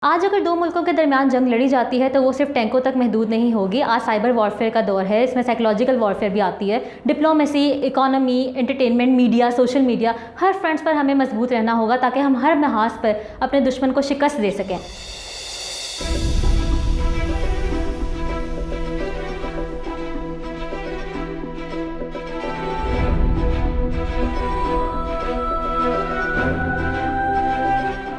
आज अगर दो मुल्कों के दरमियान जंग लड़ी जाती है तो वो सिर्फ टैंकों तक महदूद नहीं होगी। आज साइबर वॉरफेयर का दौर है, इसमें साइकोलॉजिकल वॉरफेयर भी आती है। Diplomacy, economy, entertainment, media, social media, हर फ्रंट्स पर हमें मजबूत रहना होगा ताकि हम हर महाज पर अपने दुश्मन को शिकस्त दे सकें।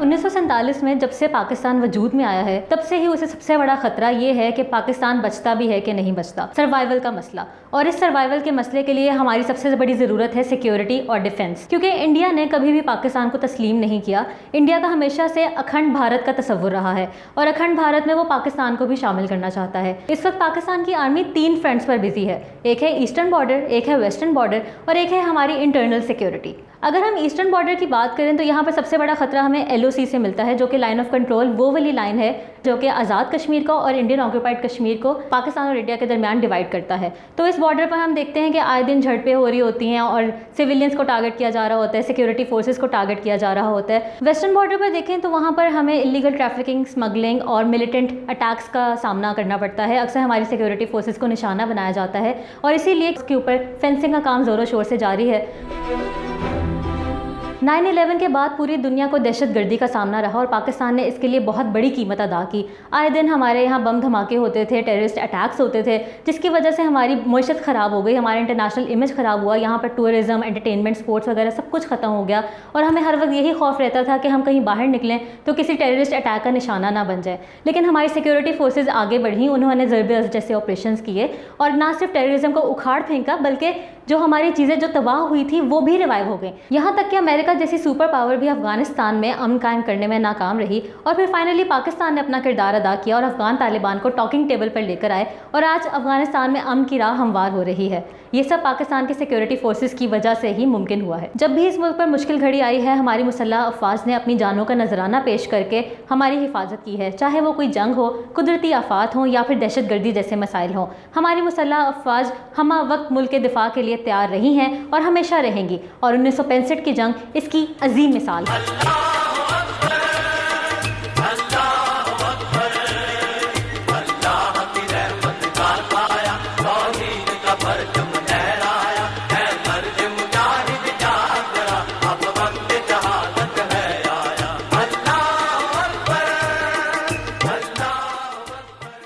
1947 में जब से पाकिस्तान वजूद में आया है तब से ही उसे सबसे बड़ा खतरा ये है कि पाकिस्तान बचता भी है कि नहीं बचता। सर्वाइवल का मसला, और इस सर्वाइवल के मसले के लिए हमारी सबसे बड़ी ज़रूरत है सिक्योरिटी और डिफेंस, क्योंकि इंडिया ने कभी भी पाकिस्तान को तस्लीम नहीं किया। इंडिया का हमेशा से अखंड भारत का तस्वुर रहा है और अखंड भारत में वो पाकिस्तान को भी शामिल करना चाहता है। इस वक्त पाकिस्तान की आर्मी 3 फ्रंट्स पर बिजी है। एक है ईस्टर्न बॉर्डर, एक है वेस्टर्न बॉर्डर और एक है हमारी इंटरनल सिक्योरिटी। अगर हम ईस्टर्न बॉर्डर की बात करें तो यहाँ पर सबसे बड़ा खतरा हमें LOC से मिलता है, जो कि लाइन ऑफ कंट्रोल, वो वाली लाइन है जो कि आज़ाद कश्मीर को और इंडियन ऑक्यूपाइड कश्मीर को पाकिस्तान और इंडिया के दरमियान डिवाइड करता है। तो इस बॉर्डर पर हम देखते हैं कि आए दिन झड़पें हो रही होती हैं और सिविलियंस को टारगेट किया जा रहा होता है, सिक्योरिटी फोर्सेस को टारगेट किया जा रहा होता है। वेस्टर्न बॉर्डर पर देखें तो वहाँ पर हमें इलीगल ट्रैफिकिंग, स्मगलिंग और मिलिटेंट अटैक्स का सामना करना पड़ता है। अक्सर हमारी सिक्योरिटी फोर्सेस को निशाना बनाया जाता है और इसीलिए इसके ऊपर फेंसिंग का काम ज़ोरों शोर से जारी है। 9/11 के बाद पूरी दुनिया को दहशतगर्दी का सामना रहा और पाकिस्तान ने इसके लिए बहुत बड़ी कीमत अदा की। आए दिन हमारे यहाँ बम धमाके होते थे, टेररिस्ट अटैक्स होते थे, जिसकी वजह से हमारी मईशत ख़राब हो गई, हमारा इंटरनेशनल इमेज ख़राब हुआ। यहाँ पर टूरिज़्म, एंटरटेनमेंट, स्पोर्ट्स वगैरह सब कुछ ख़त्म हो गया और हमें हर वक्त यही खौफ रहता था कि हम कहीं बाहर निकलें तो किसी टेररिस्ट अटैक का निशाना ना बन जाए। लेकिन हमारी सिक्योरिटी फोर्सेज आगे बढ़ी, उन्होंने ज़रब जैसे ऑपरेशन किए और ना सिर्फ टेररिज्म को उखाड़ फेंका बल्कि जो हमारी चीज़ें जो तबाह हुई थी वो भी रिवाइव हो गई। यहाँ तक कि अमेरिका जैसी सुपर पावर भी अफगानिस्तान में अमन कायम करने में नाकाम रही और फिर फाइनली पाकिस्तान ने अपना किरदार अदा किया और अफगान तालिबान को टॉकिंग टेबल पर लेकर आए और आज अफगानिस्तान में अमन की राह हमवार हो रही है। ये सब पाकिस्तान की सिक्योरिटी फोर्सेस की वजह से ही मुमकिन हुआ है। जब भी इस मुल्क पर मुश्किल घड़ी आई है, हमारी मुसल्लह अफवाज ने अपनी जानों का नजराना पेश करके हमारी हिफाजत की है, चाहे वो कोई जंग हो, कुदरती आफात हो या फिर दहशतगर्दी जैसे मसाइल हों। हमारी मुसल्लह अफवाज हम वक्त मुल्क के दिफा के लिए तैयार रही हैं और हमेशा रहेंगी और 1965 की जंग इसकी अजीम मिसाल है।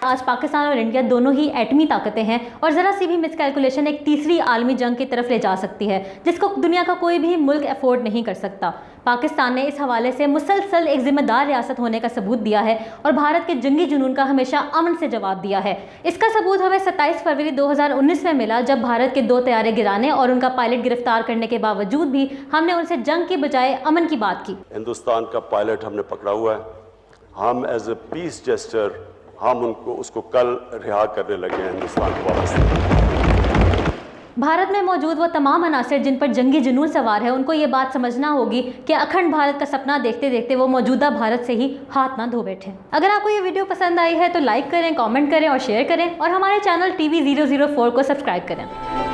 आज पाकिस्तान और इंडिया दोनों ही एटमी ताकतें हैं और ज़रा सी भी मिसकैलकुलेशन एक तीसरी आलमी जंग की तरफ ले जा सकती है, जिसको दुनिया का कोई भी मुल्क अफोर्ड नहीं कर सकता। पाकिस्तान ने इस हवाले से मुसलसल एक जिम्मेदार रियासत होने का सबूत दिया है और भारत के जंगी जुनून का हमेशा अमन से जवाब दिया है। इसका सबूत हमें 27 फरवरी 2019 में मिला, जब भारत के 2 तैयारे गिराने और उनका पायलट गिरफ्तार करने के बावजूद भी हमने उनसे जंग की बजाय अमन की बात की। हिंदुस्तान का पायलट हमने पकड़ा हुआ है, हम एज ए पीस जेस्चर हम उसको कल रिहा करने लगे हैं हिंदुस्तान को वापस। भारत में मौजूद वो तमाम अनासर जिन पर जंगी जुनून सवार है, उनको ये बात समझना होगी कि अखंड भारत का सपना देखते देखते वो मौजूदा भारत से ही हाथ ना धो बैठे। अगर आपको ये वीडियो पसंद आई है तो लाइक करें, कमेंट करें और शेयर करें और हमारे चैनल TV004 को सब्सक्राइब करें।